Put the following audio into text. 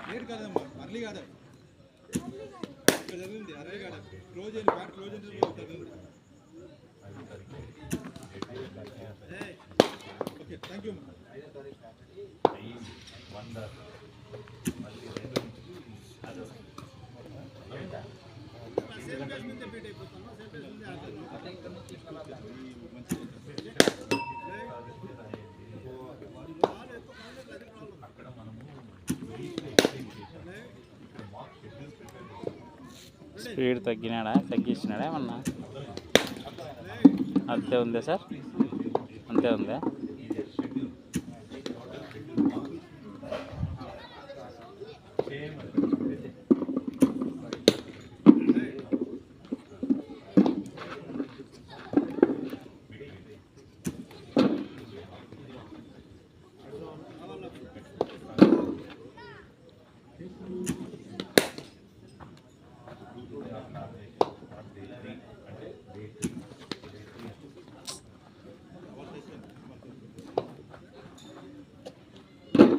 Late కాదమ్మా, early కాదు, చదివింది అర్లీ కాదు, క్లోజ్ అయింది, బ్యాట్ క్లోజ్ అయింది, చదివింది. Okay, thank you. స్పీడ్ తగ్గించినాడా ఏమన్నా? అంతే ఉందా సార్? అంతే ఉందా?